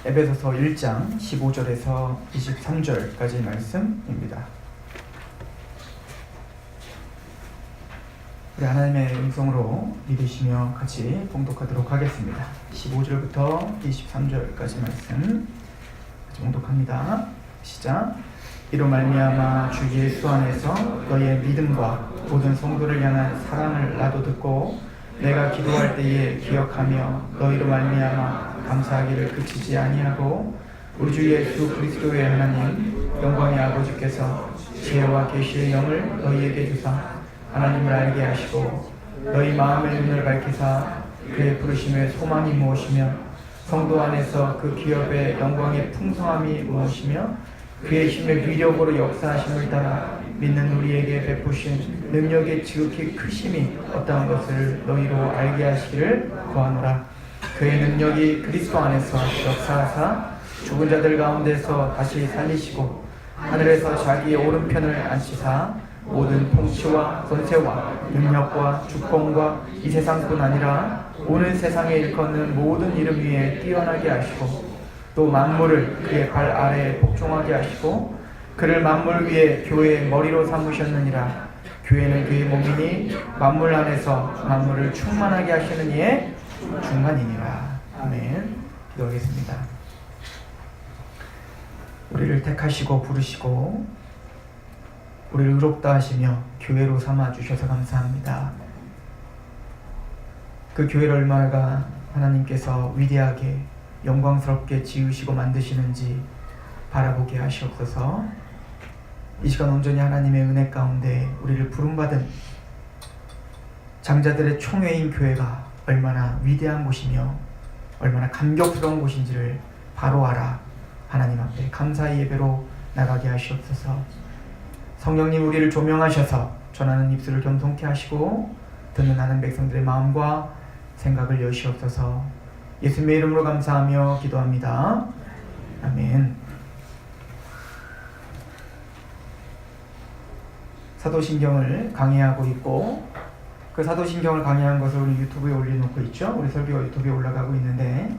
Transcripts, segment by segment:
에베소서 1장 15절에서 23절까지 말씀입니다. 우리 하나님의 음성으로 믿으시며 같이 봉독하도록 하겠습니다. 15절부터 23절까지 말씀 같이 봉독합니다. 시작. 이로 말미암아 주 예수 안에서 너희의 믿음과 모든 성도를 향한 사랑을 나도 듣고 내가 기도할 때에 기억하며 너희로 말미암아 감사하기를 그치지 아니하고 우리 주 예수 그리스도의 하나님 영광의 아버지께서 지혜와 계시의 영을 너희에게 주사 하나님을 알게 하시고 너희 마음의 눈을 밝히사 그의 부르심의 소망이 무엇이며 성도 안에서 그 기업의 영광의 풍성함이 무엇이며 그의 힘의 위력으로 역사하심을 따라 믿는 우리에게 베푸신 능력의 지극히 크심이 어떠한 것을 너희로 알게 하시기를 구하노라. 그의 능력이 그리스도 안에서 역사하사 죽은 자들 가운데서 다시 살리시고 하늘에서 자기의 오른편을 앉히사 모든 통치와 권세와 능력과 주권과 이 세상뿐 아니라 오는 세상에 일컫는 모든 이름 위에 뛰어나게 하시고 또 만물을 그의 발 아래에 복종하게 하시고 그를 만물 위에 교회의 머리로 삼으셨느니라. 교회는 그의 몸이니 만물 안에서 만물을 충만하게 하시는 이의 중간이니라. 아멘. 기도하겠습니다. 우리를 택하시고 부르시고 우리를 의롭다 하시며 교회로 삼아주셔서 감사합니다. 그 교회를 얼마나 하나님께서 위대하게 영광스럽게 지으시고 만드시는지 바라보게 하시옵소서. 이 시간 온전히 하나님의 은혜 가운데 우리를 부름받은 장자들의 총회인 교회가 얼마나 위대한 곳이며 얼마나 감격스러운 곳인지를 바로 알아 하나님 앞에 감사의 예배로 나가게 하시옵소서. 성령님 우리를 조명하셔서 전하는 입술을 겸손케 하시고 듣는 하는 백성들의 마음과 생각을 여시옵소서. 예수님의 이름으로 감사하며 기도합니다. 아멘. 사도신경을 강의하고 있고 그 사도신경을 강의한 것을 우리 유튜브에 올려놓고 있죠. 우리 설교가 유튜브에 올라가고 있는데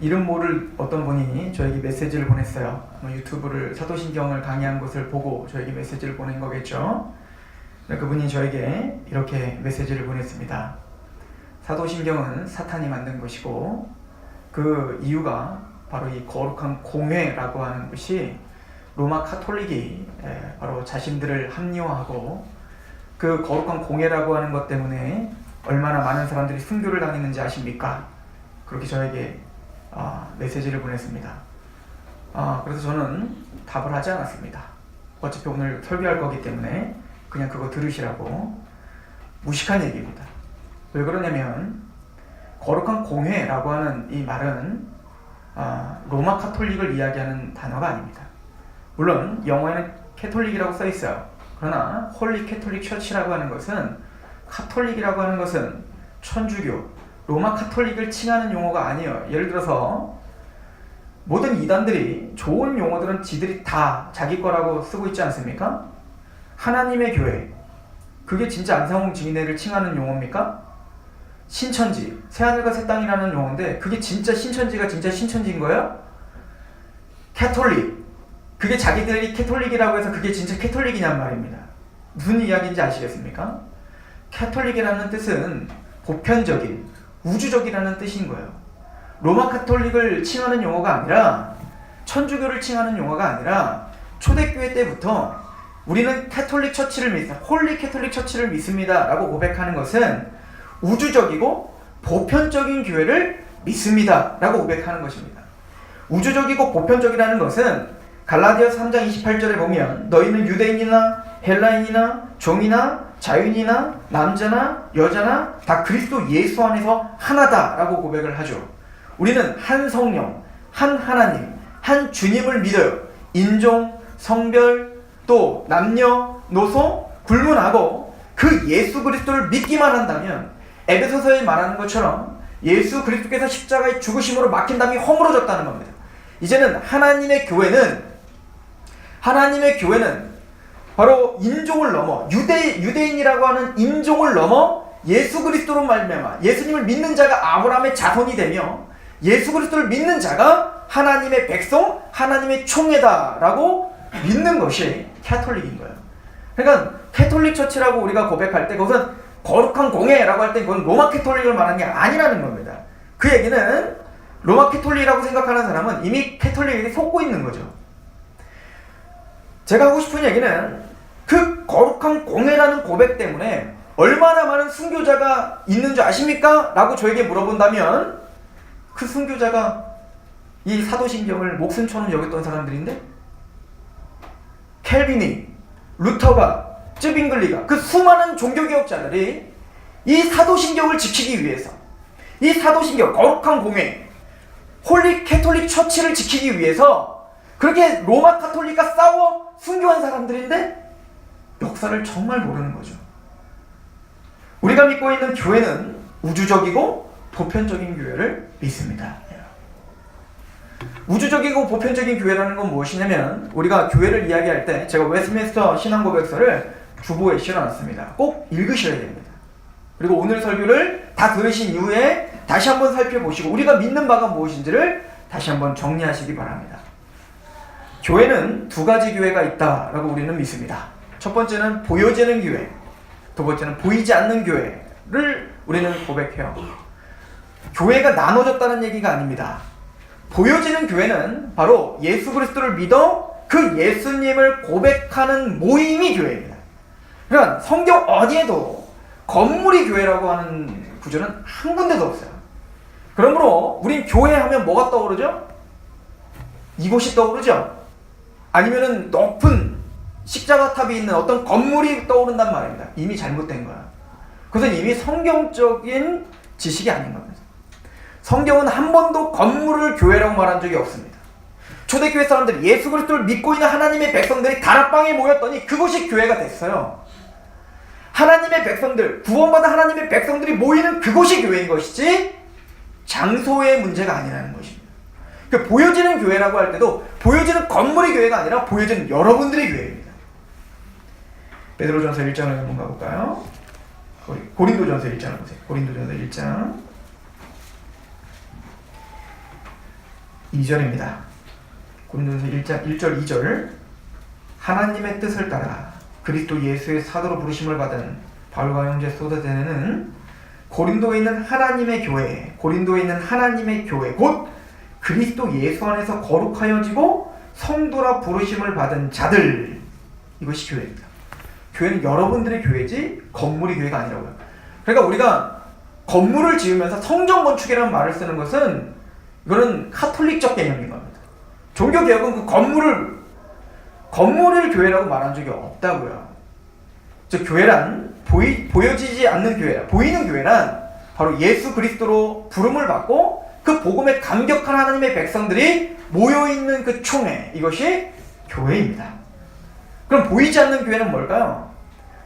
이름 모를 어떤 분이 저에게 메시지를 보냈어요. 유튜브를 사도신경을 강의한 것을 보고 저에게 메시지를 보낸 거겠죠. 그분이 저에게 이렇게 메시지를 보냈습니다. 사도신경은 사탄이 만든 것이고 그 이유가 바로 이 거룩한 공회라고 하는 것이 로마 카톨릭이 바로 자신들을 합리화하고 그 거룩한 공회라고 하는 것 때문에 얼마나 많은 사람들이 순교를 당했는지 아십니까? 그렇게 저에게 메시지를 보냈습니다. 그래서 저는 답을 하지 않았습니다. 어차피 오늘 설교할 거기 때문에 그냥 그거 들으시라고. 무식한 얘기입니다. 왜 그러냐면 거룩한 공회라고 하는 이 말은 로마 카톨릭을 이야기하는 단어가 아닙니다. 물론 영어에는 캐톨릭이라고 써 있어요. 그러나 홀리 캐톨릭 처치라고 하는 것은 카톨릭이라고 하는 것은 천주교, 로마 카톨릭을 칭하는 용어가 아니에요. 예를 들어서 모든 이단들이 좋은 용어들은 지들이 다 자기 거라고 쓰고 있지 않습니까? 하나님의 교회, 그게 진짜 안상홍 증인회를 칭하는 용어입니까? 신천지, 새하늘과 새 땅이라는 용어인데 그게 진짜 신천지가 진짜 신천지인 거예요? 캐톨릭, 그게 자기들이 캐톨릭이라고 해서 그게 진짜 캐톨릭이냔 말입니다. 무슨 이야기인지 아시겠습니까? 캐톨릭이라는 뜻은 보편적인, 우주적이라는 뜻인 거예요. 로마 카톨릭을 칭하는 용어가 아니라 천주교를 칭하는 용어가 아니라 초대교회 때부터 우리는 캐톨릭 처치를 믿습니다. 홀리 캐톨릭 처치를 믿습니다 라고 고백하는 것은 우주적이고 보편적인 교회를 믿습니다 라고 고백하는 것입니다. 우주적이고 보편적이라는 것은 갈라디아서 3장 28절에 보면 너희는 유대인이나 헬라인이나 종이나 자유인이나 남자나 여자나 다 그리스도 예수 안에서 하나다 라고 고백을 하죠. 우리는 한 성령, 한 하나님, 한 주님을 믿어요. 인종, 성별, 또 남녀, 노소 불문하고 그 예수 그리스도를 믿기만 한다면 에베소서에 말하는 것처럼 예수 그리스도께서 십자가의 죽으심으로 막힌 담이 허물어졌다는 겁니다. 이제는 하나님의 교회는 바로 인종을 넘어 유대인이라고 하는 인종을 넘어 예수 그리스도로 말미암아 예수님을 믿는 자가 아브라함의 자손이 되며 예수 그리스도를 믿는 자가 하나님의 백성, 하나님의 총회다라고 믿는 것이 캐톨릭인 거예요. 그러니까 캐톨릭 처치라고 우리가 고백할 때 그것은 거룩한 공회라고 할 때 그건 로마 캐톨릭을 말하는 게 아니라는 겁니다. 그 얘기는 로마 캐톨릭이라고 생각하는 사람은 이미 캐톨릭에게 속고 있는 거죠. 제가 하고 싶은 얘기는 그 거룩한 공회라는 고백 때문에 얼마나 많은 순교자가 있는 줄 아십니까? 라고 저에게 물어본다면 그 순교자가 이 사도신경을 목숨처럼 여겼던 사람들인데 켈빈이, 루터가, 쯔빙글리가 그 수많은 종교개혁자들이 이 사도신경을 지키기 위해서 이 사도신경, 거룩한 공회, 홀리 캐톨릭 처치를 지키기 위해서 그렇게 로마 카톨릭과 싸워 순교한 사람들인데 역사를 정말 모르는 거죠. 우리가 믿고 있는 교회는 우주적이고 보편적인 교회를 믿습니다. 우주적이고 보편적인 교회라는 건 무엇이냐면 우리가 교회를 이야기할 때 제가 웨스트민스터 신앙고백서를 주보에 실어놨습니다. 꼭 읽으셔야 됩니다. 그리고 오늘 설교를 다 들으신 이후에 다시 한번 살펴보시고 우리가 믿는 바가 무엇인지를 다시 한번 정리하시기 바랍니다. 교회는 두 가지 교회가 있다라고 우리는 믿습니다. 첫 번째는 보여지는 교회, 두 번째는 보이지 않는 교회를 우리는 고백해요. 교회가 나눠졌다는 얘기가 아닙니다. 보여지는 교회는 바로 예수 그리스도를 믿어 그 예수님을 고백하는 모임이 교회입니다. 그러니까 성경 어디에도 건물이 교회라고 하는 구절은 한 군데도 없어요. 그러므로 우린 교회 하면 뭐가 떠오르죠? 이곳이 떠오르죠? 아니면은 높은 십자가탑이 있는 어떤 건물이 떠오른단 말입니다. 이미 잘못된 거야. 그것은 이미 성경적인 지식이 아닌 겁니다. 성경은 한 번도 건물을 교회라고 말한 적이 없습니다. 초대교회 사람들이 예수 그리스도를 믿고 있는 하나님의 백성들이 다락방에 모였더니 그곳이 교회가 됐어요. 하나님의 백성들, 구원받은 하나님의 백성들이 모이는 그곳이 교회인 것이지 장소의 문제가 아니라는 것입니다. 그러니까 보여지는 교회라고 할 때도 보여지는 건물의 교회가 아니라 보여지는 여러분들의 교회입니다. 베드로전서 1장을 한번 가볼까요? 고린도전서 1장을 보세요. 고린도전서 1장 2절입니다. 고린도전서 1장 1절 2절 하나님의 뜻을 따라 그리스도 예수의 사도로 부르심을 받은 바울과 형제 소데네는 고린도에 있는 하나님의 교회, 고린도에 있는 하나님의 교회, 곧 그리스도 예수 안에서 거룩하여지고 성도라 부르심을 받은 자들, 이것이 교회입니다. 교회는 여러분들의 교회지 건물이 교회가 아니라고요. 그러니까 우리가 건물을 지으면서 성전 건축이라는 말을 쓰는 것은 이거는 카톨릭적 개념인 겁니다. 종교개혁은 그 건물을 교회라고 말한 적이 없다고요. 즉 교회란 보여지지 않는 교회라, 보이는 교회란 바로 예수 그리스도로 부름을 받고 그 복음에 감격한 하나님의 백성들이 모여있는 그 총회, 이것이 교회입니다. 그럼 보이지 않는 교회는 뭘까요?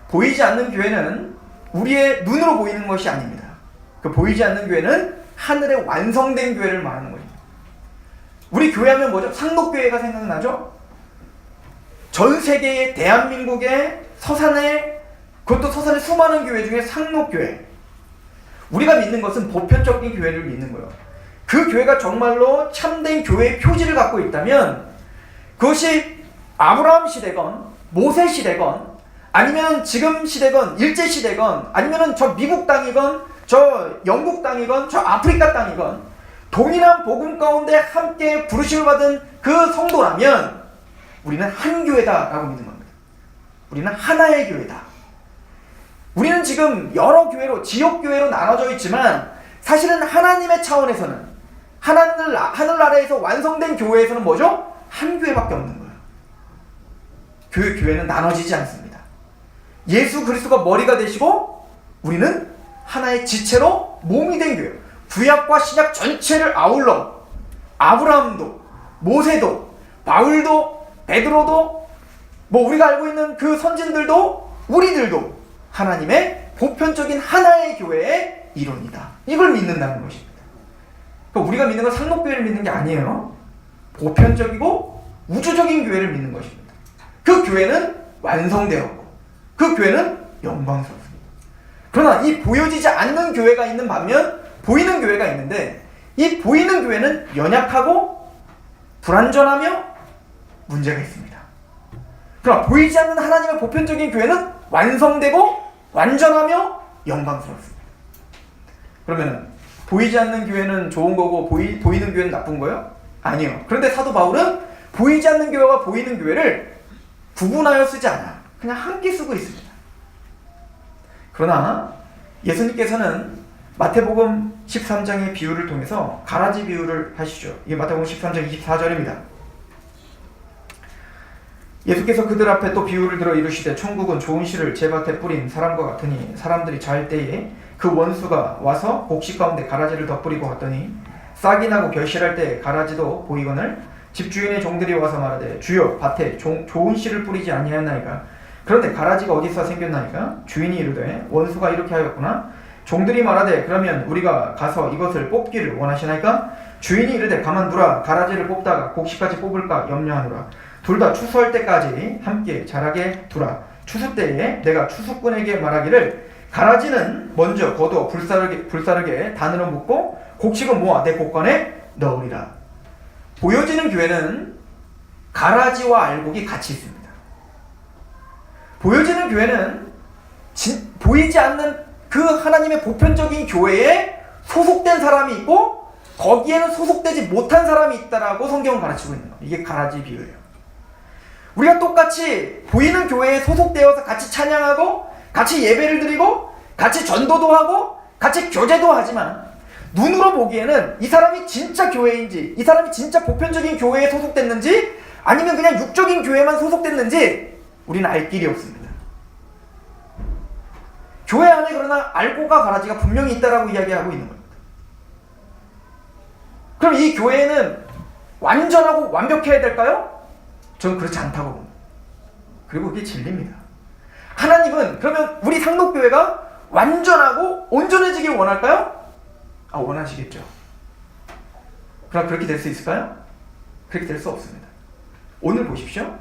보이지 않는 교회는 우리의 눈으로 보이는 것이 아닙니다. 그 보이지 않는 교회는 하늘에 완성된 교회를 말하는 거예요. 우리 교회하면 뭐죠? 상록교회가 생각나죠? 전 세계의 대한민국의 서산에, 그것도 서산의 수많은 교회 중에 상록교회. 우리가 믿는 것은 보편적인 교회를 믿는 거예요. 그 교회가 정말로 참된 교회의 표지를 갖고 있다면 그것이 아브라함 시대건 모세 시대건 아니면 지금 시대건 일제시대건 아니면 저 미국 땅이건 저 영국 땅이건 저 아프리카 땅이건 동일한 복음 가운데 함께 부르심을 받은 그 성도라면 우리는 한 교회다라고 믿는 겁니다. 우리는 하나의 교회다. 우리는 지금 여러 교회로, 지역교회로 나눠져 있지만 사실은 하나님의 차원에서는 하늘나라에서 완성된 교회에서는 뭐죠? 한 교회밖에 없는 거예요. 교회는 나눠지지 않습니다. 예수 그리스도가 머리가 되시고 우리는 하나의 지체로 몸이 된 교회. 구약과 신약 전체를 아울러 아브라함도, 모세도, 바울도, 베드로도, 뭐 우리가 알고 있는 그 선진들도 우리들도 하나님의 보편적인 하나의 교회의 일원이다. 이걸 믿는다는 것입니다. 그러니까 우리가 믿는 건 상록교회를 믿는 게 아니에요. 보편적이고 우주적인 교회를 믿는 것입니다. 그 교회는 완성되었고 그 교회는 영광스럽습니다. 그러나 이 보여지지 않는 교회가 있는 반면 보이는 교회가 있는데, 이 보이는 교회는 연약하고 불완전하며 문제가 있습니다. 그러나 보이지 않는 하나님의 보편적인 교회는 완성되고 완전하며 영광스럽습니다. 그러면 보이지 않는 교회는 좋은 거고 보이는 교회는 나쁜 거예요? 아니요. 그런데 사도 바울은 보이지 않는 교회와 보이는 교회를 구분하여 쓰지 않아. 그냥 함께 쓰고 있습니다. 그러나 예수님께서는 마태복음 13장의 비유를 통해서 가라지 비유를 하시죠. 이게 마태복음 13장 24절입니다. 예수께서 그들 앞에 또 비유를 들어 이르시되 천국은 좋은 씨를 제 밭에 뿌린 사람과 같으니 사람들이 잘 때에 그 원수가 와서 곡식 가운데 가라지를 덧뿌리고 갔더니 싹이 나고 결실할 때 가라지도 보이거늘 집주인의 종들이 와서 말하되 주여 밭에 좋은 씨를 뿌리지 아니하였나이까. 그런데 가라지가 어디서 생겼나이까. 주인이 이르되 원수가 이렇게 하였구나. 종들이 말하되 그러면 우리가 가서 이것을 뽑기를 원하시나이까. 주인이 이르되 가만두라. 가라지를 뽑다가 곡식까지 뽑을까 염려하노라. 둘 다 추수할 때까지 함께 자라게 두라. 추수 때에 내가 추수꾼에게 말하기를 가라지는 먼저 거두어 불사르게 단으로 묶고 곡식은 모아 내 곡간에 넣으리라. 보여지는 교회는 가라지와 알곡이 같이 있습니다. 보여지는 교회는 보이지 않는 그 하나님의 보편적인 교회에 소속된 사람이 있고 거기에는 소속되지 못한 사람이 있다라고 성경은 가르치고 있는 거예요. 이게 가라지 비유예요. 우리가 똑같이 보이는 교회에 소속되어서 같이 찬양하고 같이 예배를 드리고 같이 전도도 하고 같이 교제도 하지만 눈으로 보기에는 이 사람이 진짜 교회인지, 이 사람이 진짜 보편적인 교회에 소속됐는지 아니면 그냥 육적인 교회만 소속됐는지 우리는 알 길이 없습니다. 교회 안에 그러나 알곡과 가라지가 분명히 있다라고 이야기하고 있는 겁니다. 그럼 이 교회는 완전하고 완벽해야 될까요? 저는 그렇지 않다고 봅니다. 그리고 그게 진리입니다. 하나님은 그러면 우리 상록교회가 완전하고 온전해지길 원할까요? 원하시겠죠. 그럼 그렇게 될 수 있을까요? 그렇게 될 수 없습니다. 오늘 보십시오.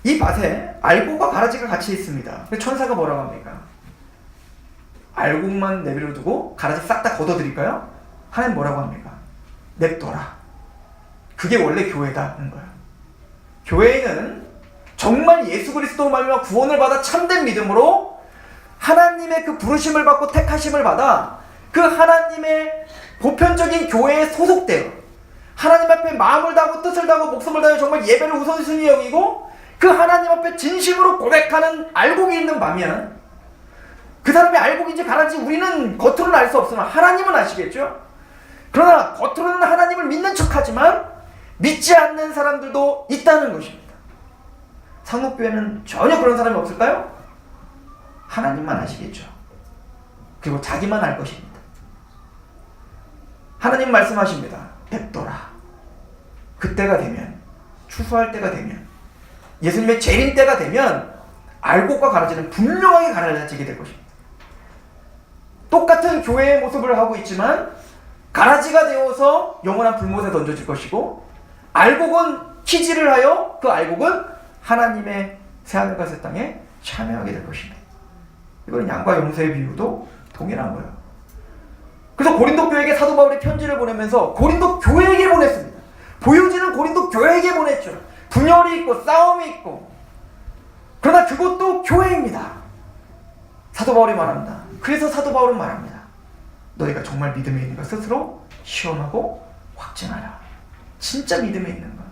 이 밭에 알곡과 가라지가 같이 있습니다. 천사가 뭐라고 합니까? 알곡만 내버려 두고 가라지 싹 다 걷어드릴까요? 하나님 뭐라고 합니까? 냅둬라. 그게 원래 교회다는 거예요. 교회는 정말 예수 그리스도로 말미암아 구원을 받아 참된 믿음으로 하나님의 그 부르심을 받고 택하심을 받아 그 하나님의 보편적인 교회에 소속되어 하나님 앞에 마음을 다하고 뜻을 다하고 목숨을 다하여 정말 예배를 우선순위 여기고 그 하나님 앞에 진심으로 고백하는 알곡이 있는 반면 그 사람이 알곡인지 가라지 우리는 겉으로는 알 수 없으나 하나님은 아시겠죠? 그러나 겉으로는 하나님을 믿는 척하지만 믿지 않는 사람들도 있다는 것입니다. 상록교회는 전혀 그런 사람이 없을까요? 하나님만 아시겠죠. 그리고 자기만 알 것입니다. 하나님 말씀하십니다. 냅둬라. 그때가 되면, 추수할 때가 되면, 예수님의 재림 때가 되면 알곡과 가라지는 분명하게 갈라지게 될 것입니다. 똑같은 교회의 모습을 하고 있지만 가라지가 되어서 영원한 불못에 던져질 것이고 알곡은 키질을 하여 그 알곡은 하나님의 새하늘과 새 땅에 참여하게 될 것입니다. 이건 양과 염소의 비유도 동일한 거예요. 그래서 고린도 교회에게 사도 바울이 편지를 보내면서 고린도 교회에게 보냈습니다. 보여지는 고린도 교회에게 보냈죠. 분열이 있고 싸움이 있고 그러나 그것도 교회입니다. 사도 바울이 말합니다. 그래서 사도 바울은 말합니다. 너희가 정말 믿음에 있는가 스스로 시험하고 확증하라. 진짜 믿음에 있는 것.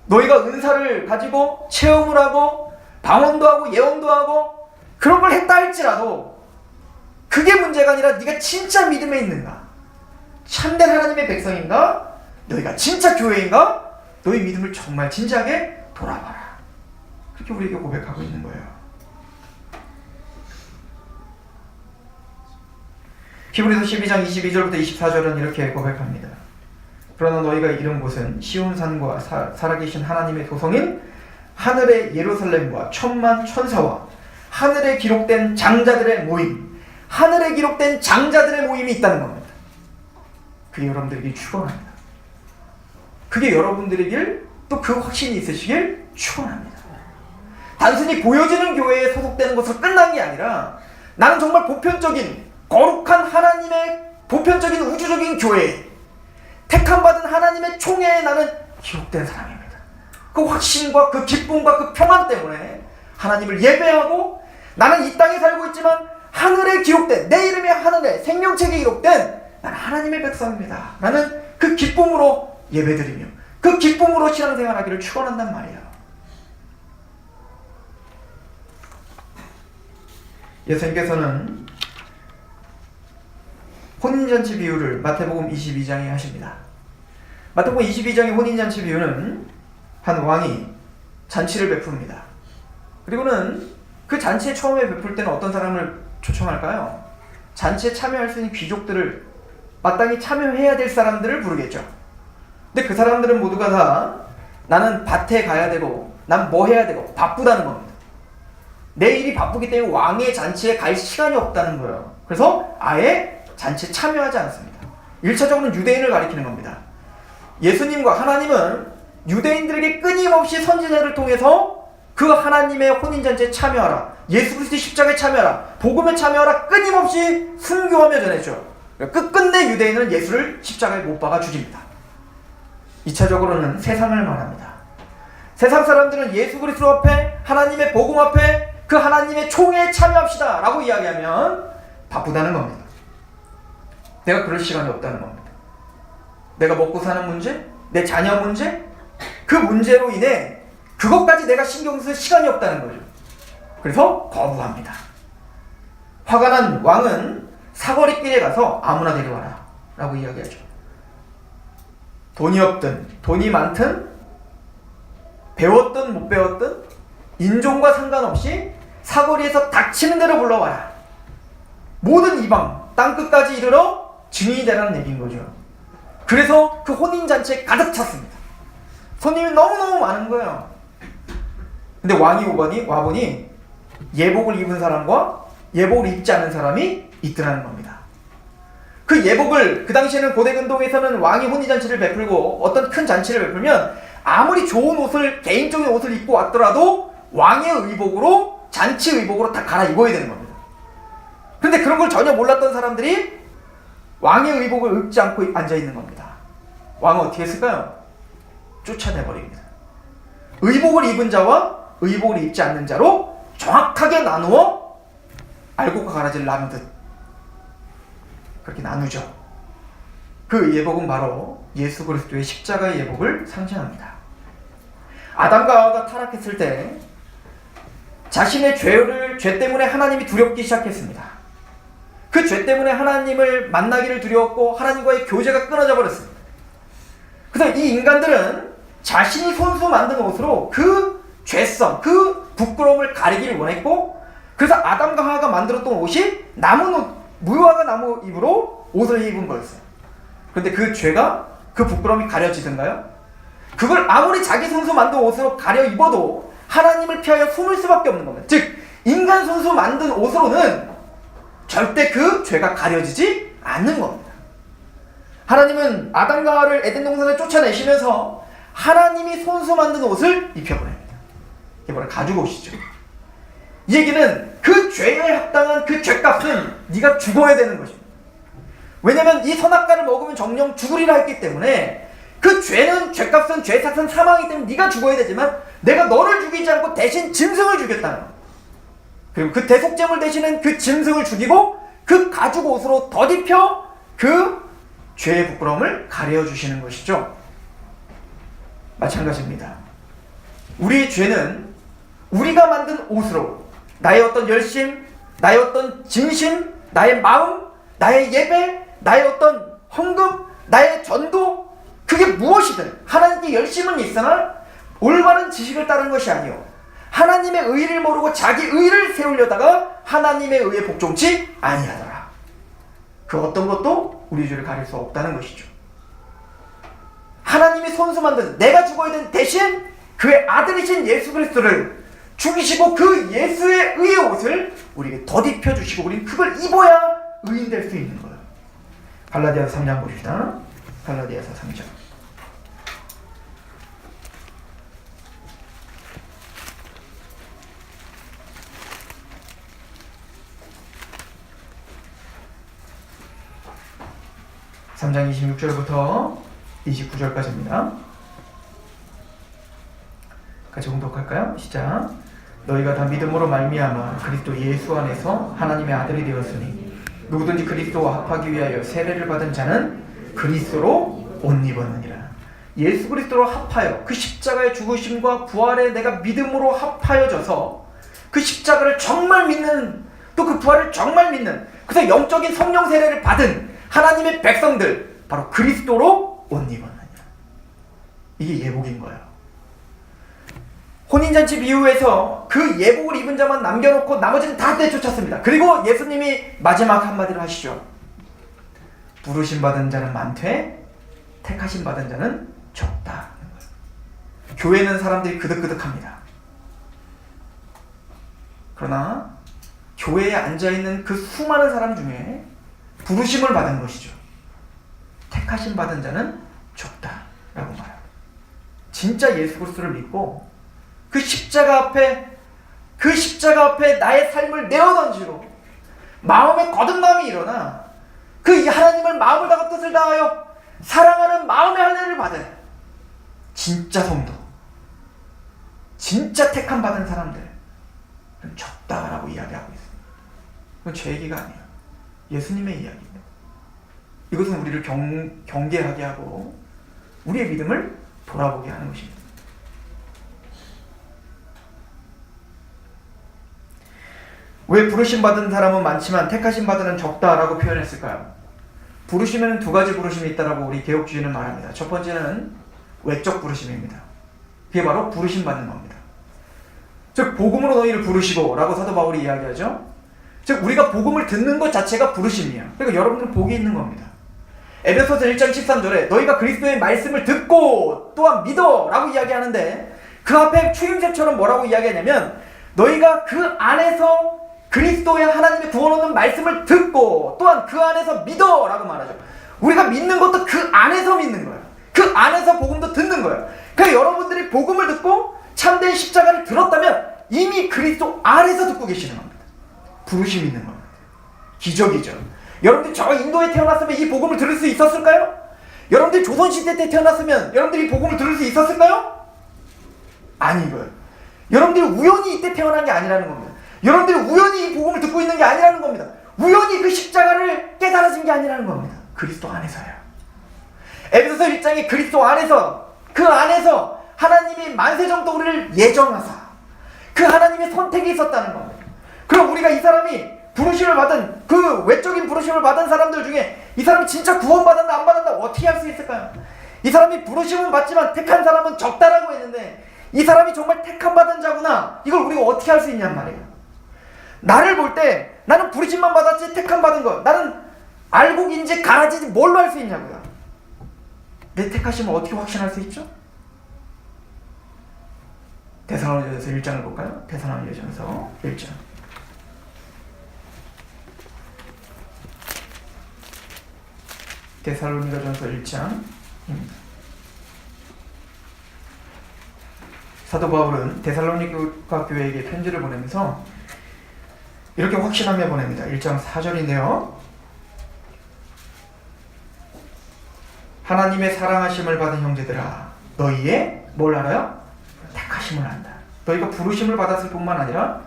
너희가 은사를 가지고 체험을 하고 방언도 하고 예언도 하고 그런 걸 했다 할지라도 그게 문제가 아니라 네가 진짜 믿음에 있는가? 참된 하나님의 백성인가? 너희가 진짜 교회인가? 너희 믿음을 정말 진지하게 돌아봐라. 그렇게 우리에게 고백하고 있는 거예요. 히브리서 12장 22절부터 24절은 이렇게 고백합니다. 그러나 너희가 이른 곳은 시온산과 살아계신 하나님의 도성인 하늘의 예루살렘과 천만 천사와 하늘에 기록된 장자들의 모임, 하늘에 기록된 장자들의 모임이 있다는 겁니다. 그게 여러분들에게 축원합니다. 그게 여러분들에게 또 그 확신이 있으시길 축원합니다. 단순히 보여지는 교회에 소속되는 것으로 끝난 게 아니라 나는 정말 보편적인 거룩한 하나님의 보편적인 우주적인 교회에 택함받은 하나님의 총회에 나는 기록된 사람입니다. 그 확신과 그 기쁨과 그 평안 때문에 하나님을 예배하고 나는 이 땅에 살고 있지만 하늘에 기록된 내 이름이 하늘에 생명책에 기록된 나는 하나님의 백성입니다. 나는 그 기쁨으로 예배드리며 그 기쁨으로 신앙생활하기를 축원한단 말이에요. 예수님께서는 혼인잔치 비유를 마태복음 22장에 하십니다. 마태복음 22장의 혼인잔치 비유는 한 왕이 잔치를 베풉니다. 그리고는 그 잔치에 처음에 베풀 때는 어떤 사람을 초청할까요? 잔치에 참여할 수 있는 귀족들을 마땅히 참여해야 될 사람들을 부르겠죠. 근데 그 사람들은 모두가 다 나는 밭에 가야 되고 난 뭐 해야 되고 바쁘다는 겁니다. 내 일이 바쁘기 때문에 왕의 잔치에 갈 시간이 없다는 거예요. 그래서 아예 잔치에 참여하지 않습니다. 1차적으로는 유대인을 가리키는 겁니다. 예수님과 하나님은 유대인들에게 끊임없이 선지자를 통해서 그 하나님의 혼인잔치에 참여하라, 예수 그리스도의 십자가에 참여하라, 복음에 참여하라 끊임없이 순교하며 전했죠. 끝끝내 유대인은 예수를 십자가에 못 박아 죽입니다. 2차적으로는 세상을 말합니다. 세상 사람들은 예수 그리스도 앞에 하나님의 복음 앞에 그 하나님의 총회에 참여합시다 라고 이야기하면 바쁘다는 겁니다. 내가 그럴 시간이 없다는 겁니다. 내가 먹고 사는 문제, 내 자녀 문제, 그 문제로 인해 그것까지 내가 신경 쓸 시간이 없다는 거죠. 그래서 거부합니다. 화가 난 왕은 사거리길에 가서 아무나 데려와라 라고 이야기하죠. 돈이 없든 돈이 많든 배웠든 못 배웠든 인종과 상관없이 사거리에서 닥치는 대로 불러와라. 모든 이방 땅끝까지 이르러 증인이 되라는 얘기인 거죠. 그래서 그 혼인잔치에 가득 찼습니다. 손님이 너무너무 많은 거예요. 근데 왕이 와보니 예복을 입은 사람과 예복을 입지 않은 사람이 있더라는 겁니다. 그 예복을 그 당시에는 고대 근동에서는 왕이 혼인잔치를 베풀고 어떤 큰 잔치를 베풀면 아무리 좋은 옷을 개인적인 옷을 입고 왔더라도 왕의 의복으로 잔치 의복으로 다 갈아입어야 되는 겁니다. 그런데 그런 걸 전혀 몰랐던 사람들이 왕의 의복을 입지 않고 앉아있는 겁니다. 왕은 어떻게 했을까요? 쫓아내버립니다. 의복을 입은 자와 의복을 입지 않는 자로 정확하게 나누어 알곡과 가라지를 나누듯 그렇게 나누죠. 그 예복은 바로 예수 그리스도의 십자가의 예복을 상징합니다. 아담과 하와가 타락했을 때 자신의 죄 때문에 하나님이 두렵기 시작했습니다. 그 죄 때문에 하나님을 만나기를 두려웠고 하나님과의 교제가 끊어져 버렸습니다. 그래서 이 인간들은 자신이 손수 만든 옷으로 그 죄성, 그 부끄러움을 가리기를 원했고 그래서 아담과 하와가 만들었던 옷이 나무 옷, 무화과 나무 잎으로 옷을 입은 거였어요. 그런데 그 죄가 그 부끄러움이 가려지던가요? 그걸 아무리 자기 손수 만든 옷으로 가려 입어도 하나님을 피하여 숨을 수밖에 없는 겁니다. 즉 인간 손수 만든 옷으로는 절대 그 죄가 가려지지 않는 겁니다. 하나님은 아담과 하와를 에덴 동산에 쫓아내시면서 하나님이 손수 만든 옷을 입혀보냅니다. 이게 바로 가죽 옷이죠. 이 얘기는 그 죄에 합당한 그 죄값은 네가 죽어야 되는 것입니다. 왜냐하면 이 선악과를 먹으면 정령 죽으리라 했기 때문에 그 죄는 죄값은 죄사은 사망이기 때문에 네가 죽어야 되지만 내가 너를 죽이지 않고 대신 짐승을 죽였다는 거예요. 그리고 그 대속죄물 대신은 그 짐승을 죽이고 그 가죽 옷으로 덧입혀 그 죄의 부끄러움을 가려주시는 것이죠. 마찬가지입니다. 우리의 죄는 우리가 만든 옷으로 나의 어떤 열심, 나의 어떤 진심, 나의 마음, 나의 예배, 나의 어떤 헌금, 나의 전도 그게 무엇이든 하나님께 열심은 있으나 올바른 지식을 따르는 것이 아니요 하나님의 의를 모르고 자기 의를 세우려다가 하나님의 의에 복종치 아니하더라. 그 어떤 것도 우리 죄를 가릴 수 없다는 것이죠. 하나님이 손수 만든 내가 죽어야 되는 대신 그의 아들이신 예수 그리스도를 죽이시고 그 예수의 의의 옷을 우리에게 덧입혀 주시고 우리는 그걸 입어야 의인 될 수 있는 거예요. 갈라디아서 3장 봅시다. 갈라디아서 3장. 3장 26절부터 29절까지입니다. 같이 공독할까요? 시작. 너희가 다 믿음으로 말미암아 그리스도 예수 안에서 하나님의 아들이 되었으니 누구든지 그리스도와 합하기 위하여 세례를 받은 자는 그리스도로 옷 입었느니라. 예수 그리스도로 합하여 그 십자가의 죽으심과 부활에 내가 믿음으로 합하여져서 그 십자가를 정말 믿는, 또 그 부활을 정말 믿는, 그래서 영적인 성령 세례를 받은 하나님의 백성들, 바로 그리스도로 옷 입었느니라. 이게 예복인 거예요. 혼인잔치 비유에서 그 예복을 입은 자만 남겨놓고 나머지는 다 내쫓았습니다. 그리고 예수님이 마지막 한마디를 하시죠. 부르심 받은 자는 많되 택하심 받은 자는 적다. 교회는 사람들이 그득그득합니다. 그러나 교회에 앉아있는 그 수많은 사람 중에 부르심을 받은 것이죠. 택하심 받은 자는 적다라고 말합니다. 진짜 예수 그리스도를 믿고 그 십자가 앞에 나의 삶을 내어던지고 마음에 거듭남이 일어나 그 하나님을 마음을 다하고 뜻을 다하여 사랑하는 마음의 할례를 받은 진짜 성도, 진짜 택함 받은 사람들은 적다라고 이야기하고 있습니다. 이건 제 얘기가 아니에요. 예수님의 이야기입니다. 이것은 우리를 경계하게 하고 우리의 믿음을 돌아보게 하는 것입니다. 왜 부르심 받은 사람은 많지만 택하심 받은 자는 적다라고 표현했을까요? 부르심에는 두 가지 부르심이 있다라고 우리 개혁주의는 말합니다. 첫 번째는 외적 부르심입니다. 그게 바로 부르심 받는 겁니다. 즉 복음으로 너희를 부르시고 라고 사도 바울이 이야기하죠. 즉 우리가 복음을 듣는 것 자체가 부르심이에요. 그러니까 여러분들은 복이 있는 겁니다. 에베소서 1장 13절에 너희가 그리스도의 말씀을 듣고 또한 믿어 라고 이야기하는데 그 앞에 추임새처럼 뭐라고 이야기하냐면 너희가 그 안에서 그리스도의 하나님의 구원 얻는 말씀을 듣고 또한 그 안에서 믿어 라고 말하죠. 우리가 믿는 것도 그 안에서 믿는 거예요. 그 안에서 복음도 듣는 거예요. 그러니까 여러분들이 복음을 듣고 참된 십자가를 들었다면 이미 그리스도 안에서 듣고 계시는 겁니다. 부르심이 있는 겁니다. 기적이죠. 여러분들이 저 인도에 태어났으면 이 복음을 들을 수 있었을까요? 여러분들이 조선시대 때 태어났으면 여러분들이 이 복음을 들을 수 있었을까요? 아니고요. 여러분들이 우연히 이때 태어난 게 아니라는 겁니다. 여러분들이 우연히 이 복음을 듣고 있는 게 아니라는 겁니다. 우연히 그 십자가를 깨달아진 게 아니라는 겁니다. 그리스도 안에서요. 에베소서 1장에 그리스도 안에서, 그 안에서 하나님이 만세정도 우리를 예정하사 그 하나님의 선택이 있었다는 겁니다. 그럼 우리가 이 사람이 부르심을 받은, 그 외적인 부르심을 받은 사람들 중에 이 사람이 진짜 구원받았나 안 받았나 어떻게 할 수 있을까요? 이 사람이 부르심은 받지만 택한 사람은 적다라고 했는데 이 사람이 정말 택함 받은 자구나, 이걸 우리가 어떻게 할 수 있냔 말이에요. 나를 볼 때 나는 부르심만 받았지 택함 받은 거, 나는 알곡인지 가라지인지 뭘로 할 수 있냐고요. 내 택하심을 어떻게 확신할 수 있죠? 데살로니가전서 1장을 볼까요? 데살로니가전서 1장. 데살로니가전서 1장입니다. 사도 바울은 데살로니가 교회에게 편지를 보내면서 이렇게 확신하며 보냅니다. 1장 4절인데요. 하나님의 사랑하심을 받은 형제들아, 너희의 뭘 알아요? 택하심을 안다. 너희가 부르심을 받았을 뿐만 아니라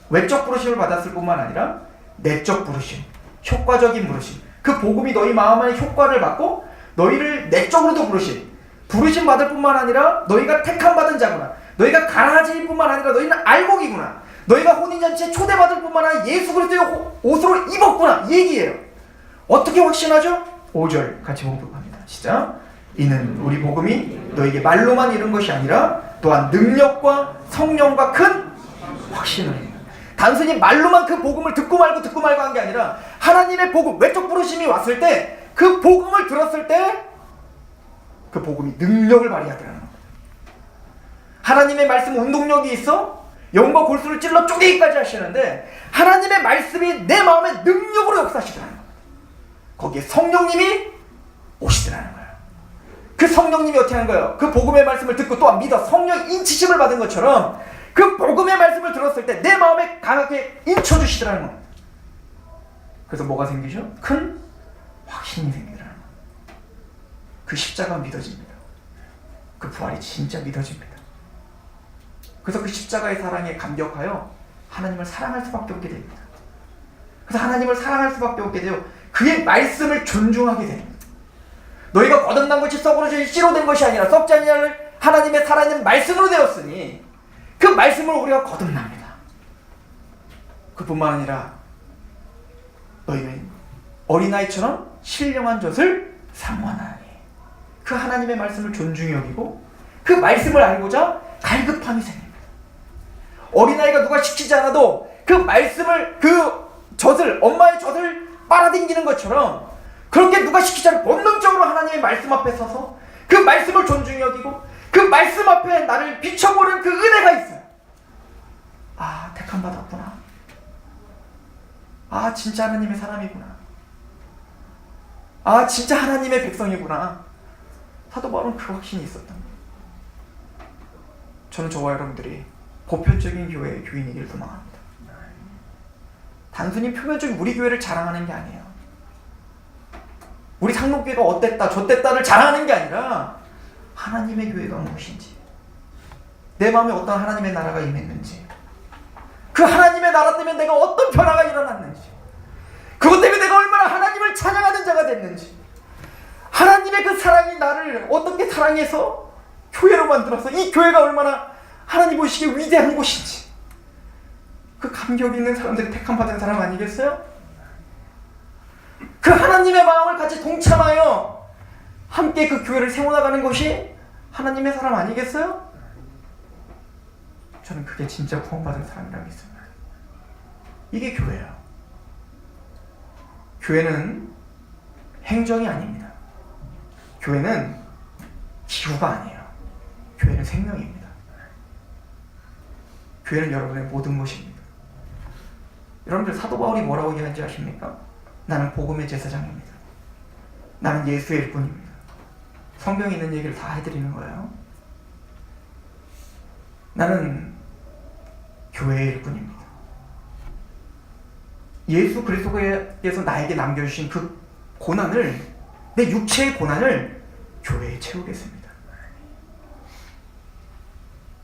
외적 부르심을 받았을 뿐만 아니라 내적 부르심, 효과적인 부르심, 그 복음이 너희 마음 안에 효과를 받고 너희를 내적으로도 부르심 받을 뿐만 아니라 너희가 택함 받은 자구나, 너희가 가라지일 뿐만 아니라 너희는 알곡이구나, 너희가 혼인잔치에 초대받을 뿐만 아니라 예수 그리스도의 옷으로 입었구나, 이 얘기예요. 어떻게 확신하죠? 5절 같이 공독합니다. 시작. 이는 우리 복음이 너에게 말로만 이룬 것이 아니라 또한 능력과 성령과 큰 확신을 합니다. 단순히 말로만 그 복음을 듣고 말고 한 게 아니라 하나님의 복음, 외적 부르심이 왔을 때 그 복음을 들었을 때 그 복음이 능력을 발휘하더라는 겁니다. 하나님의 말씀은 운동력이 있어 영과 골수를 찔러 쪼개기까지 하시는데 하나님의 말씀이 내 마음에 능력으로 역사하시더라는 겁니다. 거기에 성령님이 오시더라는 거예요. 그 성령님이 어떻게 하는 거예요? 그 복음의 말씀을 듣고 또한 믿어 성령 인치심을 받은 것처럼 그 복음의 말씀을 들었을 때 내 마음에 강하게 인쳐주시더라는 겁니다. 그래서 뭐가 생기죠? 큰 확신이 생기더라는 겁니다. 그 십자가 믿어집니다. 그 부활이 진짜 믿어집니다. 그래서 그 십자가의 사랑에 감격하여 하나님을 사랑할 수밖에 없게 됩니다. 그래서 하나님을 사랑할 수밖에 없게 되어 그의 말씀을 존중하게 됩니다. 너희가 거듭난 것이 썩으로 씨로 된 것이 아니라 썩지 아니할 하나님의 살아있는 말씀으로 되었으니 그 말씀을 우리가 거듭납니다. 그뿐만 아니라 너희는 어린아이처럼 신령한 젖을 사모하나니 그 하나님의 말씀을 존중히 여기고 그 말씀을 알고자 갈급함이 생깁니다. 어린아이가 누가 시키지 않아도 그 말씀을 그 젖을 엄마의 젖을 빨아당기는 것처럼 그렇게 누가 시키지 않아도 본능적으로 하나님의 말씀 앞에 서서 그 말씀을 존중히 여기고 그 말씀 앞에 나를 비춰보는 그 은혜가 있어요. 아, 택함 받았구나. 아, 진짜 하나님의 사람이구나. 아, 진짜 하나님의 백성이구나. 사도 바울은 그 확신이 있었던 거예요. 저는 저와 여러분들이 보편적인 교회의 교인이길 소망합니다. 단순히 표면적인 우리 교회를 자랑하는 게 아니에요. 우리 상록교회가 어땠다 저땠다를 자랑하는 게 아니라 하나님의 교회가 무엇인지, 내 마음에 어떤 하나님의 나라가 임했는지, 그 하나님의 나라 때문에 내가 어떤 변화가 일어났는지, 그것 때문에 내가 얼마나 하나님을 찬양하는 자가 됐는지, 하나님의 그 사랑이 나를 어떻게 사랑해서 교회로 만들어서 이 교회가 얼마나 하나님 보시기에 위대한 곳인지, 그 감격 있는 사람들이 택함 받은 사람 아니겠어요? 그 하나님의 마음을 같이 동참하여 함께 그 교회를 세워나가는 것이 하나님의 사람 아니겠어요? 저는 그게 진짜 구원받은 사람이라고 믿습니다. 이게 교회예요. 교회는 행정이 아닙니다. 교회는 기구가 아니에요. 교회는 생명입니다. 교회는 여러분의 모든 것입니다. 여러분들 사도 바울이 뭐라고 얘기하는지 아십니까? 나는 복음의 제사장입니다. 나는 예수의 일꾼입니다. 성경에 있는 얘기를 다 해드리는 거예요. 나는 교회의 일꾼입니다. 예수 그리스도께서 나에게 남겨주신 그 고난을, 내 육체의 고난을 교회에 채우겠습니다.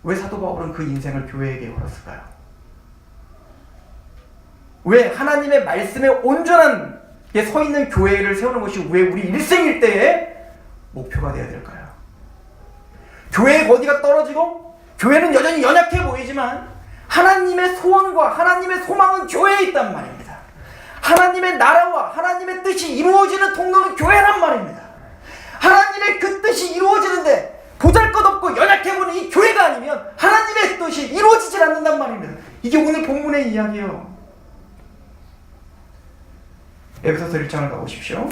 왜 사도 바울은 그 인생을 교회에게 걸었을까요? 왜 하나님의 말씀에 온전한 서 있는 교회를 세우는 것이 왜 우리 일생일대의 목표가 되어야 될까요? 교회의 거디가 떨어지고 교회는 여전히 연약해 보이지만 하나님의 소원과 하나님의 소망은 교회에 있단 말입니다. 하나님의 나라와 하나님의 뜻이 이루어지는 통로는 교회란 말입니다. 하나님의 그 뜻이 이루어지는데 보잘것없고 연약해 보이는 이 교회가 아니면 하나님의 뜻이 이루어지질 않는단 말입니다. 이게 오늘 본문의 이야기예요. 에베소서 1장을 가보십시오.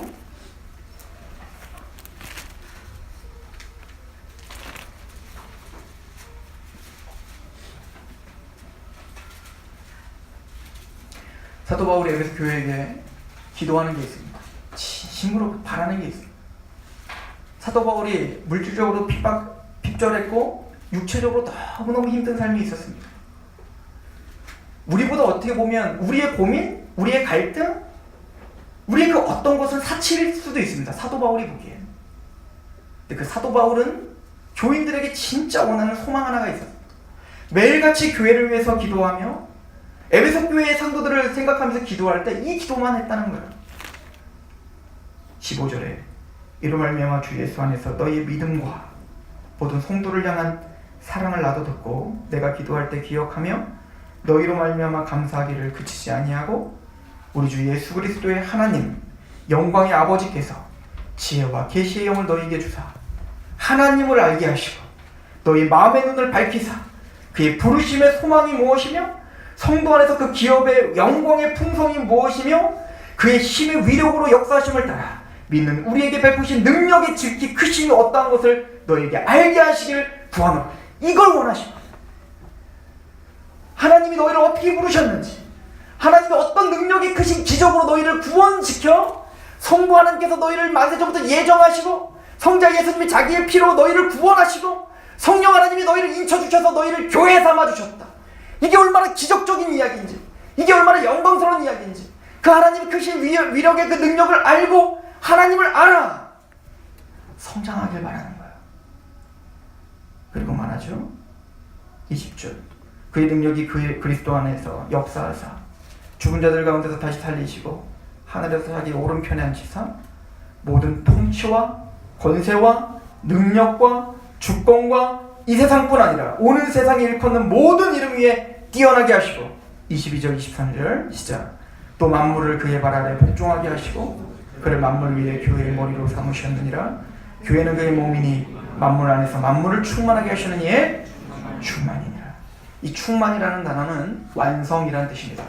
사도 바울이 에베소 교회에게 기도하는 게 있습니다. 진심으로 바라는 게 있습니다. 사도 바울이 물질적으로 핍절했고 육체적으로 너무너무 힘든 삶이 있었습니다. 우리보다 어떻게 보면 우리의 고민, 우리의 갈등, 우리의 그 어떤 것은 사치일 수도 있습니다. 사도 바울이 보기엔. 근데 그 사도 바울은 교인들에게 진짜 원하는 소망 하나가 있었습니다. 매일같이 교회를 위해서 기도하며 에베소 교회의 상도들을 생각하면서 기도할 때 이 기도만 했다는 거예요. 15절에 이로 말미암아 주 예수 안에서 너희의 믿음과 모든 성도를 향한 사랑을 나도 듣고 내가 기도할 때 기억하며 너희로 말미암아 감사하기를 그치지 아니하고 우리 주 예수 그리스도의 하나님 영광의 아버지께서 지혜와 계시의 영을 너희에게 주사 하나님을 알게 하시고 너희 마음의 눈을 밝히사 그의 부르심의 소망이 무엇이며 성도 안에서 그 기업의 영광의 풍성이 무엇이며 그의 힘의 위력으로 역사하심을 따라 믿는 우리에게 베푸신 능력의 지극히 크심이 어떠한 것을 너희에게 알게 하시길 구하노라. 이걸 원하십니다. 하나님이 너희를 어떻게 부르셨는지, 하나님이 어떤 능력이 크신 기적으로 너희를 구원시켜 성부 하나님께서 너희를 만세전부터 예정하시고 성자 예수님이 자기의 피로 너희를 구원하시고 성령 하나님이 너희를 인쳐주셔서 너희를 교회 삼아주셨다. 이게 얼마나 기적적인 이야기인지, 이게 얼마나 영광스러운 이야기인지, 그 하나님의 크신 위력의 그 능력을 알고 하나님을 알아 성장하길 바라는 거예요. 그리고 말하죠. 20절. 그의 능력이 그의 그리스도 안에서 역사하사 죽은 자들 가운데서 다시 살리시고 하늘에서 자기 오른편에 앉히사 모든 통치와 권세와 능력과 주권과 이 세상뿐 아니라 오는 세상에 일컫는 모든 이름 위에 뛰어나게 하시고 22절 23절 시작. 또 만물을 그의 발 아래 복종하게 하시고 그를 만물 위에 교회의 머리로 삼으셨느니라. 교회는 그의 몸이니 만물 안에서 만물을 충만하게 하시는 이의 충만이니라. 이 충만이라는 단어는 완성이라는 뜻입니다.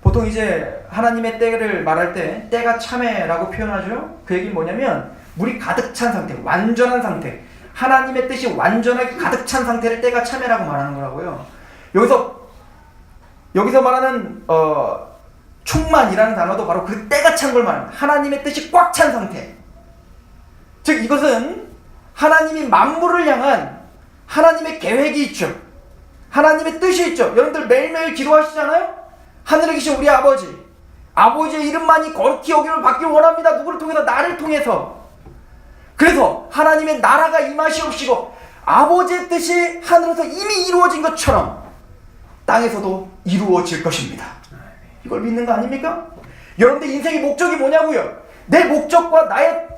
보통 이제 하나님의 때를 말할 때 때가 참회라고 표현하죠. 그 얘기는 뭐냐면 물이 가득 찬 상태, 완전한 상태, 하나님의 뜻이 완전하게 가득 찬 상태를 때가 참회라고 말하는 거라고요. 여기서 말하는 충만이라는 단어도 바로 그 때가 찬 걸 말합니다. 하나님의 뜻이 꽉 찬 상태. 즉 이것은 하나님이 만물을 향한 하나님의 계획이 있죠. 하나님의 뜻이 있죠. 여러분들 매일매일 기도하시잖아요. 하늘에 계신 우리 아버지의 이름만이 거룩히 여김을 받길 원합니다. 누구를 통해서? 나를 통해서. 그래서 하나님의 나라가 임하시옵시고 아버지의 뜻이 하늘에서 이미 이루어진 것처럼 땅에서도 이루어질 것입니다. 이걸 믿는 거 아닙니까? 여러분들 인생의 목적이 뭐냐고요? 내 목적과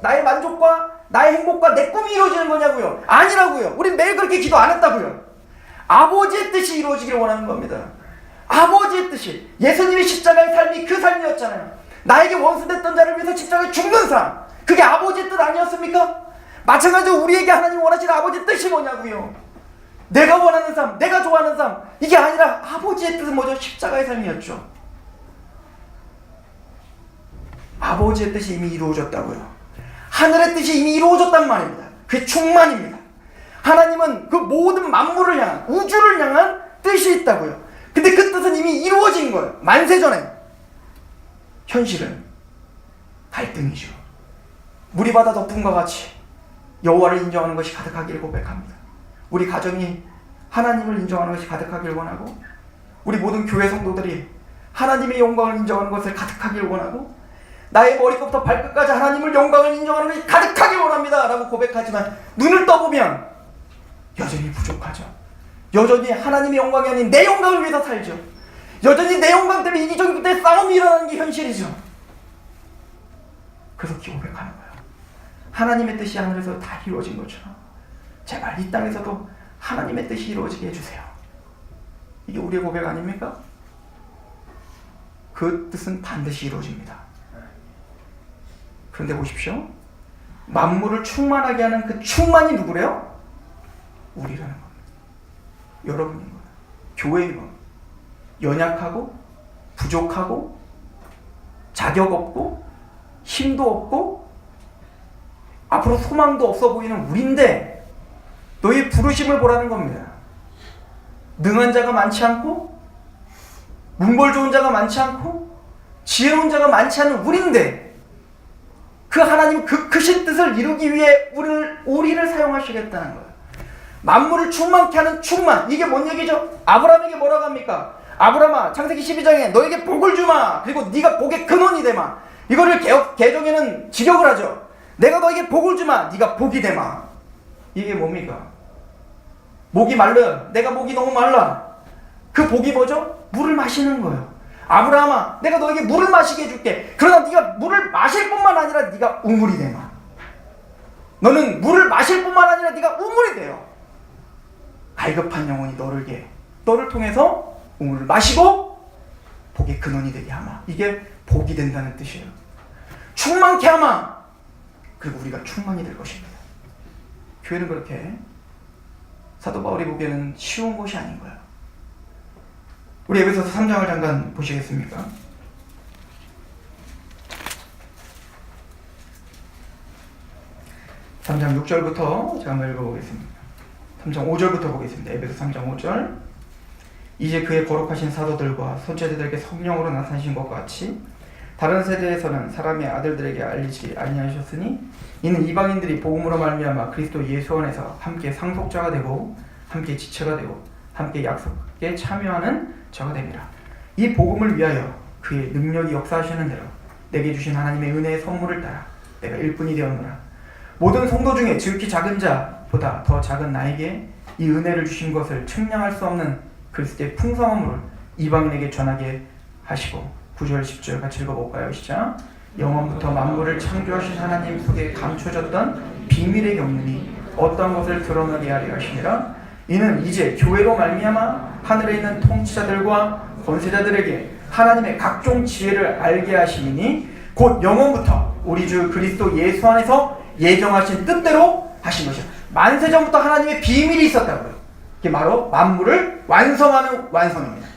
나의 만족과 나의 행복과 내 꿈이 이루어지는 거냐고요? 아니라고요. 우리 매일 그렇게 기도 안 했다고요. 아버지의 뜻이 이루어지길 원하는 겁니다. 아버지의 뜻이, 예수님의 십자가의 삶이 그 삶이었잖아요. 나에게 원수됐던 자를 위해서 십자가에 죽는 삶, 그게 아버지의 뜻 아니었습니까? 마찬가지로 우리에게 하나님 원하시는 아버지의 뜻이 뭐냐고요? 내가 원하는 삶, 내가 좋아하는 삶, 이게 아니라 아버지의 뜻은 뭐죠? 십자가의 삶이었죠. 아버지의 뜻이 이미 이루어졌다고요. 하늘의 뜻이 이미 이루어졌단 말입니다. 그게 충만입니다. 하나님은 그 모든 만물을 향한, 우주를 향한 뜻이 있다고요. 근데 그 뜻은 이미 이루어진 거예요. 만세전에. 현실은 갈등이죠. 물이 바다 덮음과 같이 여호와를 인정하는 것이 가득하기를 고백합니다. 우리 가정이 하나님을 인정하는 것이 가득하기를 원하고, 우리 모든 교회 성도들이 하나님의 영광을 인정하는 것을 가득하기를 원하고, 나의 머리끝부터 발끝까지 하나님을 영광을 인정하는 것이 가득하길 원합니다 라고 고백하지만 눈을 떠보면 여전히 부족하죠. 여전히 하나님의 영광이 아닌 내 영광을 위해서 살죠. 여전히 내 영광 때문에 이기적인 때 싸움이 일어나는 게 현실이죠. 그래서 고백하는 거예요. 하나님의 뜻이 하늘에서 다 이루어진 것처럼 제발 이 땅에서도 하나님의 뜻이 이루어지게 해주세요. 이게 우리의 고백 아닙니까? 그 뜻은 반드시 이루어집니다. 그런데 보십시오. 만물을 충만하게 하는 그 충만이 누구래요? 우리라는 겁니다. 여러분인 거예요. 교회인 겁니다. 연약하고 부족하고 자격 없고 힘도 없고 앞으로 소망도 없어 보이는 우리인데 너희 부르심을 보라는 겁니다. 능한 자가 많지 않고 문벌 좋은 자가 많지 않고 지혜로운 자가 많지 않은 우리인데 그 하나님 그 크신 뜻을 이루기 위해 우리를 사용하시겠다는 거예요. 만물을 충만케 하는 충만. 이게 뭔 얘기죠? 아브라함에게 뭐라고 합니까? 아브라함아, 창세기 12장에 너에게 복을 주마. 그리고 네가 복의 근원이 되마. 이거를 개정에는 직역을 하죠. 내가 너에게 복을 주마. 네가 복이 되마. 이게 뭡니까? 목이 말라. 내가 목이 너무 말라. 그 복이 뭐죠? 물을 마시는 거예요. 아브라함아, 내가 너에게 물을 마시게 해줄게. 그러나 네가 물을 마실 뿐만 아니라 네가 우물이 되마. 너는 물을 마실 뿐만 아니라 네가 우물이 돼요. 갈급한 영혼이 너를 통해서 우물을 마시고 복의 근원이 되게 하마. 이게 복이 된다는 뜻이에요. 충만케 하마. 그리고 우리가 충만이 될 것입니다. 교회는 그렇게 사도 바울이 보기에는 쉬운 곳이 아닌 거예요. 우리 에베소서 3장을 잠깐 보시겠습니까? 3장 6절부터 제가 한번 읽어보겠습니다. 3장 5절부터 보겠습니다. 에베소 3장 5절. 이제 그의 거룩하신 사도들과 손자들에게 성령으로 나타나신 것과 같이 다른 세대에서는 사람의 아들들에게 알리지 아니하셨으니 이는 이방인들이 복음으로 말미암아 그리스도 예수 안에서 함께 상속자가 되고 함께 지체가 되고 함께 약속에 참여하는 자가 됩니다. 이 복음을 위하여 그의 능력이 역사하시는 대로 내게 주신 하나님의 은혜의 선물을 따라 내가 일꾼이 되었노라. 모든 성도 중에 지극히 작은 자보다 더 작은 나에게 이 은혜를 주신 것을 측량할 수 없는 그리스도의 풍성함을 이방인에게 전하게 하시고 9절 10절 같이 읽어볼까요? 시작. 영원부터 만물을 창조하신 하나님 속에 감춰졌던 비밀의 경륜이 어떤 것을 드러나게 하려 하시니라. 이는 이제 교회로 말미암아 하늘에 있는 통치자들과 권세자들에게 하나님의 각종 지혜를 알게 하심이니 곧 영원부터 우리 주 그리스도 예수 안에서 예정하신 뜻대로 하신 것이요. 만세전부터 하나님의 비밀이 있었다고요. 이게 바로 만물을 완성하는 완성입니다.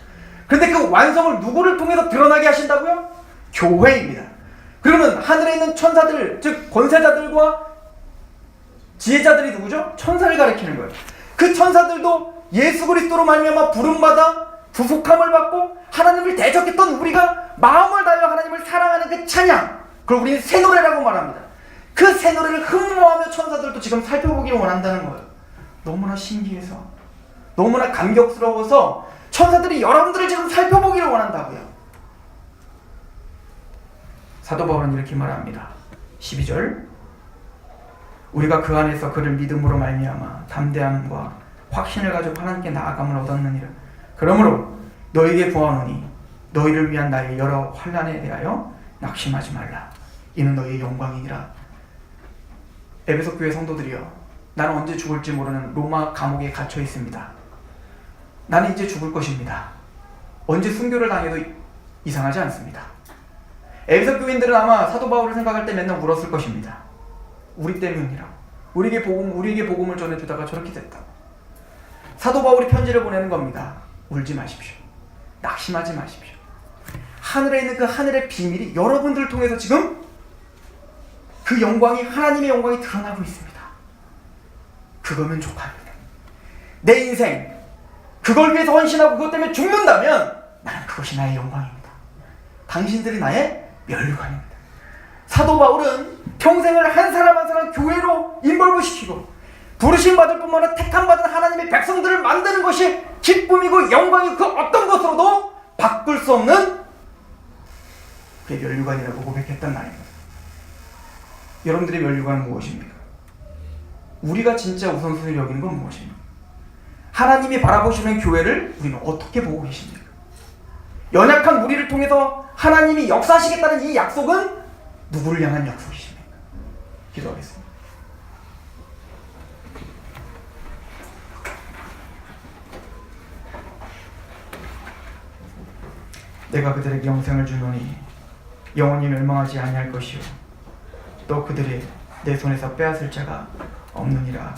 그런데 그 완성을 누구를 통해서 드러나게 하신다고요? 교회입니다. 그러면 하늘에 있는 천사들, 즉 권세자들과 지혜자들이 누구죠? 천사를 가리키는 거예요. 그 천사들도 예수 그리스도로 말미암아 부름받아 구속함을 받고 하나님을 대적했던 우리가 마음을 다하여 하나님을 사랑하는 그 찬양, 그걸 우리는 새 노래라고 말합니다. 그 새 노래를 흠모하며 천사들도 지금 살펴보기를 원한다는 거예요. 너무나 신기해서, 너무나 감격스러워서 천사들이 여러분들을 지금 살펴보기를 원한다고요. 사도 바울은 이렇게 말합니다. 12절. 우리가 그 안에서 그를 믿음으로 말미암아 담대함과 확신을 가지고 하나님께 나아감을 얻었느니라. 그러므로 너에게 구하노니 너희를 위한 나의 여러 환난에 대하여 낙심하지 말라. 이는 너희의 영광이니라. 에베소 교회 성도들이여, 나는 언제 죽을지 모르는 로마 감옥에 갇혀 있습니다. 나는 이제 죽을 것입니다. 언제 순교를 당해도 이상하지 않습니다. 에베소 교인들은 아마 사도 바울을 생각할 때 맨날 울었을 것입니다. 우리 때문이라고. 우리에게 복음을 전해주다가 저렇게 됐다. 사도 바울이 편지를 보내는 겁니다. 울지 마십시오. 낙심하지 마십시오. 하늘에 있는 그 하늘의 비밀이 여러분들을 통해서 지금 그 영광이, 하나님의 영광이 드러나고 있습니다. 그거면 족합니다. 내 인생 그걸 위해서 헌신하고 그것 때문에 죽는다면 나는 그것이 나의 영광입니다. 당신들이 나의 멸관입니다. 사도 바울은 평생을 한 사람 한 사람 교회로 인벌브시키고 부르심 받을 뿐만 아니라 택함받은 하나님의 백성들을 만드는 것이 기쁨이고 영광이고 그 어떤 것으로도 바꿀 수 없는 그의 멸관이라고 고백했단 말입니다. 여러분들의 멸관은 무엇입니까? 우리가 진짜 우선순위를 여기는 건 무엇입니까? 하나님이 바라보시는 교회를 우리는 어떻게 보고 계십니까? 연약한 우리를 통해서 하나님이 역사하시겠다는 이 약속은 누구를 향한 약속이십니까? 기도하겠습니다. 내가 그들에게 영생을 주노니 영원히 멸망하지 아니할 것이요 또 그들이 내 손에서 빼앗을 자가 없느니라.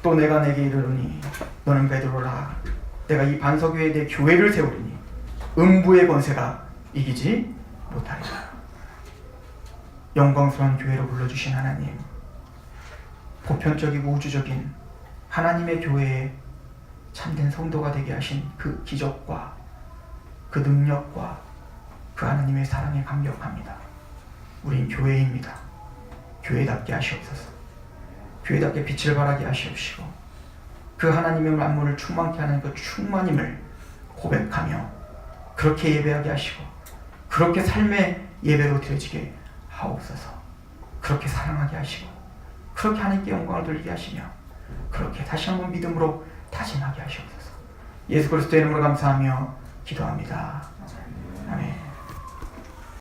또 내가 내게 이르노니 너는 베드로라. 내가 이 반석 위에 내 교회를 세우리니 음부의 권세가 이기지 못하리라. 영광스러운 교회로 불러주신 하나님, 보편적이고 우주적인 하나님의 교회에 참된 성도가 되게 하신 그 기적과 그 능력과 그 하나님의 사랑에 감격합니다. 우린 교회입니다. 교회답게 하시옵소서. 교회답게 빛을 발하게 하시옵시고 그 하나님의 만물을 충만케 하는 그 충만임을 고백하며 그렇게 예배하게 하시고 그렇게 삶의 예배로 드려지게 하옵소서. 그렇게 사랑하게 하시고 그렇게 하나님께 영광을 돌리게 하시며 그렇게 다시 한번 믿음으로 다짐하게 하시옵소서. 예수 그리스도의 이름으로 감사하며 기도합니다. 아멘.